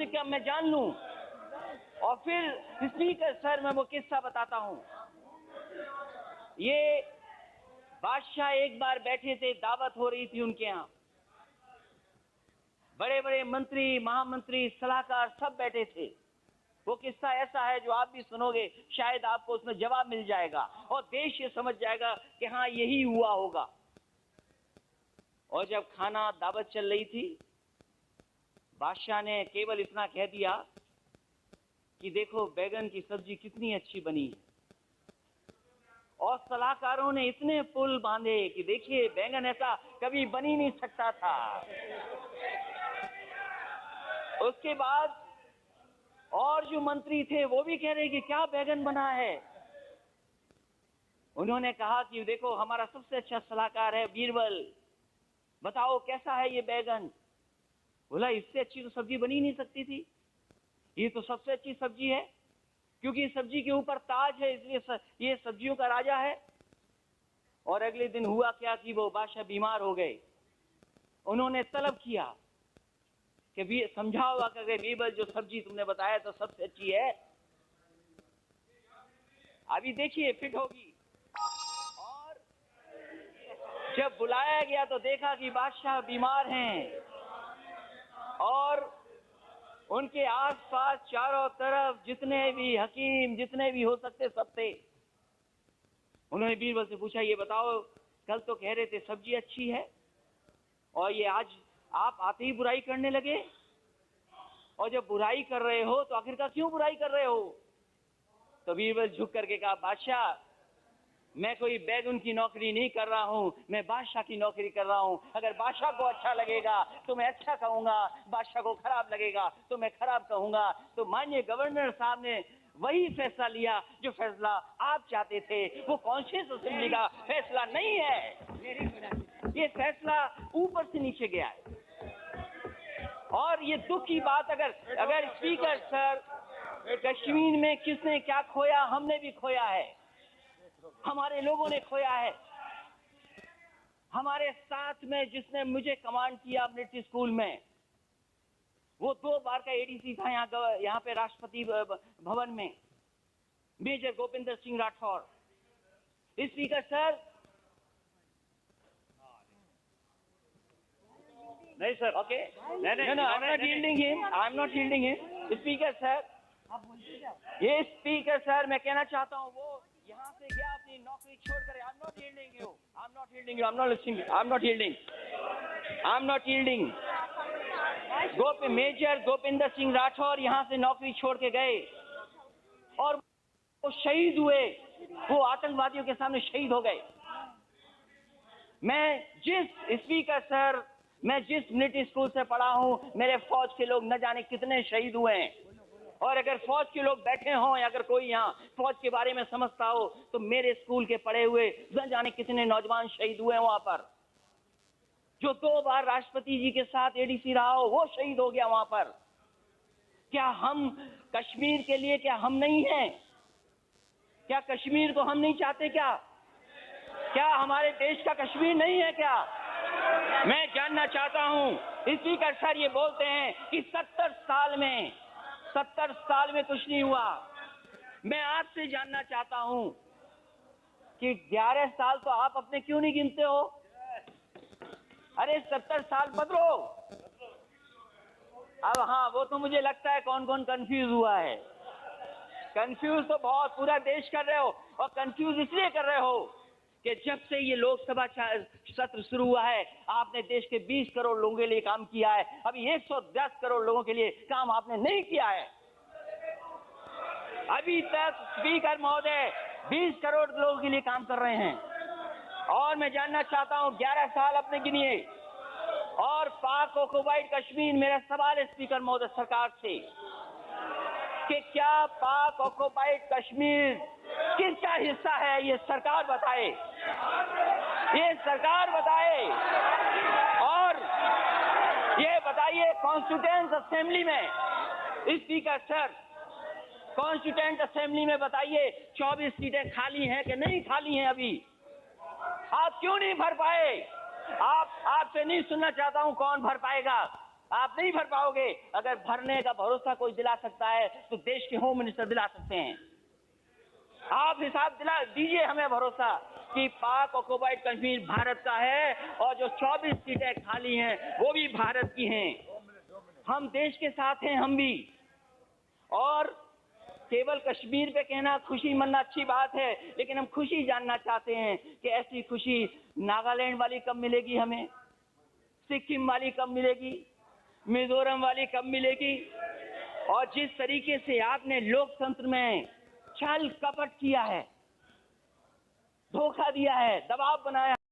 कि मैं जान लूं। और फिर स्पीकर सर, मैं वो किस्सा बताता हूं। ये बादशाह एक बार बैठे थे, दावत हो रही थी उनके यहाँ, बड़े बड़े मंत्री, महामंत्री, सलाहकार सब बैठे थे। वो किस्सा ऐसा है जो आप भी सुनोगे, शायद आपको उसमें जवाब मिल जाएगा और देश ये समझ जाएगा कि हाँ यही हुआ होगा। और जब खाना दावत चल रही थी, बादशाह ने केवल इतना कह दिया कि देखो बैगन की सब्जी कितनी अच्छी बनी है। और सलाहकारों ने इतने पुल बांधे कि देखिए बैंगन ऐसा कभी बन ही नहीं सकता था। उसके बाद और जो मंत्री थे वो भी कह रहे कि क्या बैगन बना है। उन्होंने कहा कि देखो हमारा सबसे अच्छा सलाहकार है बीरबल, बताओ कैसा है ये बैगन। बोला इससे अच्छी तो सब्जी बनी नहीं सकती थी, ये तो सबसे अच्छी सब्जी है, क्योंकि सब्जी के ऊपर ताज है, इसलिए ये सब्जियों का राजा है। और अगले दिन हुआ क्या कि वो बादशाह बीमार हो गए। उन्होंने तलब किया कि समझाओ अगर बीरबल जो सब्जी तुमने बताया तो सबसे अच्छी है, अभी देखिए फिट होगी। और जब बुलाया गया तो देखा कि बादशाह बीमार हैं और उनके आसपास चारों तरफ जितने भी हकीम, जितने भी हो सकते सब थे। उन्होंने बीरबल से पूछा ये बताओ कल तो कह रहे थे सब्जी अच्छी है और ये आज आप आते ही बुराई करने लगे, और जब बुराई कर रहे हो तो आखिरकार क्यों बुराई कर रहे हो। तो बीरबल झुक करके कहा बादशाह मैं कोई बैगन की नौकरी नहीं कर रहा हूं, मैं बादशाह की नौकरी कर रहा हूं। अगर बादशाह को अच्छा लगेगा तो मैं अच्छा कहूंगा, बादशाह को खराब लगेगा तो मैं खराब कहूंगा। तो माननीय गवर्नर साहब ने वही फैसला लिया जो फैसला आप चाहते थे। वो कॉन्शियस असेंबली का फैसला नहीं है, ये फैसला ऊपर से नीचे गया है। और ये दुख की बात, अगर स्पीकर सर, कश्मीर में किसने क्या खोया, हमने भी खोया है, हमारे लोगों ने खोया है। हमारे साथ में जिसने मुझे कमांड किया मिलिट्री स्कूल में, वो 2 बार का एडीसी था यहाँ पे राष्ट्रपति भवन में, major Govinder Singh Rathore. Speaker sir, नहीं सर, ओके, नहीं, I am not yielding him. Speaker sir, ये स्पीकर सर मैं कहना चाहता हूँ, वो यहाँ से गया अपनी नौकरी छोड़कर। I am not yielding you, I am not yielding you, I am not listening, I am not yielding, I am not yielding. Major Govinder Singh Rathore यहाँ से नौकरी छोड़ के गए और वो शहीद हुए, वो आतंकवादियों के सामने शहीद हो गए। मैं जिस मिलिट्री स्कूल से पढ़ा हूँ, मेरे फौज के लोग न जाने कितने शहीद हुए हैं। और अगर फौज के लोग बैठे हों या अगर कोई यहाँ फौज के बारे में समझता हो तो मेरे स्कूल के पढ़े हुए न जाने कितने नौजवान शहीद हुए हैं वहां पर। जो 2 बार राष्ट्रपति जी के साथ एडीसी रहा हो वो शहीद हो गया वहां पर। क्या हम कश्मीर के लिए, क्या हम नहीं हैं? क्या कश्मीर को हम नहीं चाहते? क्या हमारे देश का कश्मीर नहीं है क्या? मैं जानना चाहता हूं। स्पीकर सर ये बोलते हैं कि 70 साल में कुछ नहीं हुआ। मैं आपसे जानना चाहता हूं कि 11 साल तो आप अपने क्यों नहीं गिनते हो? अरे 70 साल बदलो। अब हाँ, वो तो मुझे लगता है कौन कौन कंफ्यूज हुआ है। कंफ्यूज तो बहुत पूरा देश कर रहे हो, और कंफ्यूज इसलिए कर रहे हो कि जब से ये लोकसभा सत्र शुरू हुआ है आपने देश के 20 करोड़ लोगों के लिए काम किया है, अभी 110 करोड़ लोगों के लिए काम आपने नहीं किया है। अभी तक स्पीकर महोदय 20 करोड़ लोगों के लिए काम कर रहे हैं। और मैं जानना चाहता हूं 11 साल अपने गिनिए। और पाक ऑक्युपाइड कश्मीर, मेरा सवाल है स्पीकर महोदय सरकार से कि क्या पाक ऑक्युपाइड कश्मीर किसका हिस्सा है? ये सरकार बताए, ये सरकार बताए। और ये बताइए कॉन्स्टिट्यूएंट असेंबली में, स्पीकर सर, कॉन्स्टिट्यूएंट असेंबली में बताइए 24 सीटें खाली हैं कि नहीं खाली हैं? अभी आप क्यों नहीं भर पाए? आपसे नहीं सुनना चाहता हूं कौन भर पाएगा, आप नहीं भर पाओगे। अगर भरने का भरोसा कोई दिला सकता है तो देश के होम मिनिस्टर दिला सकते हैं। आप हिसाब दिला दीजिए हमें भरोसा कि पाक ऑक्युपाइड कश्मीर भारत का है और जो 24 सीटें खाली हैं वो भी भारत की हैं। हम देश के साथ हैं, हम भी। और केवल कश्मीर पे कहना खुशी मनाना अच्छी बात है, लेकिन हम खुशी जानना चाहते हैं कि ऐसी खुशी नागालैंड वाली कब मिलेगी, हमें सिक्किम वाली कब मिलेगी, मिजोरम वाली कब मिलेगी। और जिस तरीके से आपने लोकतंत्र में छल कपट किया है, धोखा दिया है, दबाव बनाया